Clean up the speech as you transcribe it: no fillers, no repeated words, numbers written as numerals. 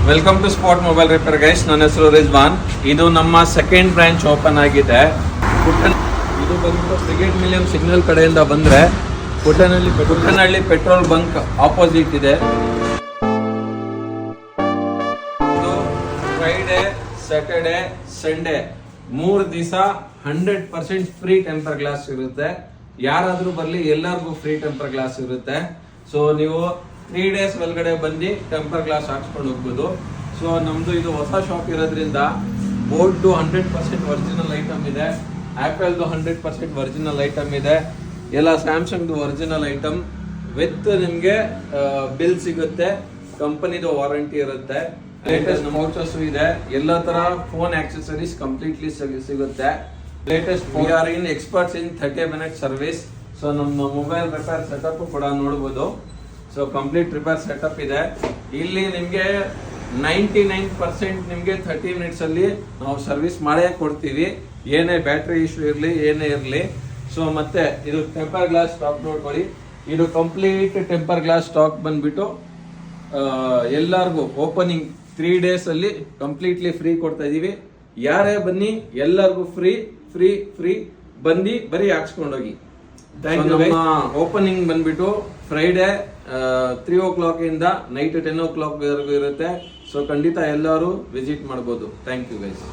Welcome to spot mobile repair guys. ನನ್ನ ಹೆಸರು ರಿಜ್ವಾನ್. ಇದು ನಮ್ಮ ಸೆಕೆಂಡ್ ಬ್ರಾಂಚ್ ಓಪನ್ ಆಗಿದೆ. ಇದು ಬಂದು ಬ್ರಿಗೇಡ್ ಮಿಲಿಯಂ ಸಿಗ್ನಲ್ ಕಡೆಯಿಂದ ಬಂದರೆ ಪುಟ್ಟನಹಳ್ಳಿ ಪೆಟ್ರೋಲ್ ಬಂಕ್ ಆಪೋಸಿಟ್ ಇದೆ. ಇದು ಫ್ರೈಡೆ, ಸ್ಯಾಟರ್ಡೆ, ಸಂಡೇ 3 ದಿವಸ 100% ಫ್ರೀ ಟೆಂಪರ್ ಗ್ಲಾಸ್ ಇರುತ್ತೆ. ಯಾರಾದ್ರೂ ಬರಲಿ, ಎಲ್ಲರಿಗೂ ಫ್ರೀ ಟೆಂಪರ್ ಗ್ಲಾಸ್ ಇರುತ್ತೆ. ಸೊ ನೀವು 3 ಡೇಸ್ ಒಳಗಡೆ ಬಂದು ಟೆಂಪರ್ ಗ್ಲಾಸ್ ಹಾಕ್ಸ್ಕೊಂಡು ಹೋಗ್ಬೋದು. ಸೊ ನಮ್ದು ಇದು ಹೊಸ ಶಾಪ್ ಇರೋದ್ರಿಂದ ಬೋಲ್ಟ್ದು 100% ಒರಿಜಿನಲ್ ಐಟಮ್ ಇದೆ, ಆಪಲ್ದು 100% ಒರಿಜಿನಲ್ ಐಟಮ್ ಇದೆ, ಎಲ್ಲ ಸ್ಯಾಮ್ಸಂಗ್ದು ಒರಿಜಿನಲ್ ಐಟಮ್ ವಿತ್ ನಿಮಗೆ ಬಿಲ್ ಸಿಗುತ್ತೆ, ಕಂಪನಿದು ವಾರಂಟಿ ಇರುತ್ತೆ, ಲೇಟೆಸ್ಟ್ ವೌಚರ್ಸ್ ಇದೆ, ಎಲ್ಲ ತರ ಫೋನ್ ಆಕ್ಸೆಸರೀಸ್ ಕಂಪ್ಲೀಟ್ಲಿ ಸಿಗುತ್ತೆ. Latest we are in experts in 30 minute service. So ನಮ್ಮ ಮೊಬೈಲ್ ರಿಪೇರ್ ಸೆಟಪ್ ಕೂಡ ನೋಡ್ಬೋದು. ಸೊ ಕಂಪ್ಲೀಟ್ ರಿಪೇರ್ ಸೆಟಪ್ ಇದೆ. ಇಲ್ಲಿ ನಿಮಗೆ 99% ನಿಮಗೆ 30 minutes ಅಲ್ಲಿ ನಾವು ಸರ್ವಿಸ್ ಮಾಡೇ ಕೊಡ್ತೀವಿ, ಏನೇ ಬ್ಯಾಟ್ರಿ ಇಶ್ಯೂ ಇರಲಿ, ಏನೇ ಇರಲಿ. ಸೊ ಮತ್ತೆ ಇದು ಟೆಂಪರ್ ಗ್ಲಾಸ್ ಸ್ಟಾಕ್ ನೋಡ್ಕೊಳ್ಳಿ. ಇದು ಕಂಪ್ಲೀಟ್ ಟೆಂಪರ್ ಗ್ಲಾಸ್ ಸ್ಟಾಕ್ ಬಂದ್ಬಿಟ್ಟು ಎಲ್ಲರಿಗೂ ಓಪನಿಂಗ್ 3 days ಅಲ್ಲಿ ಕಂಪ್ಲೀಟ್ಲಿ ಫ್ರೀ ಕೊಡ್ತಾ ಇದೀವಿ. ಯಾರೇ ಬನ್ನಿ, ಎಲ್ಲರಿಗೂ ಫ್ರೀ ಫ್ರೀ ಫ್ರೀ ಬಂದು ಬರೀ ಹಾಕ್ಸ್ಕೊಂಡೋಗಿ. ನಮ್ಮ ಓಪನಿಂಗ್ ಬಂದ್ಬಿಟ್ಟು ಫ್ರೈಡೆ 3 o'clock ಇಂದ ನೈಟ್ 10 o'clock ವರೆಗೂ ಇರುತ್ತೆ. ಸೊ ಖಂಡಿತ ಎಲ್ಲರೂ ವಿಸಿಟ್ ಮಾಡ್ಬೋದು. Thank you guys.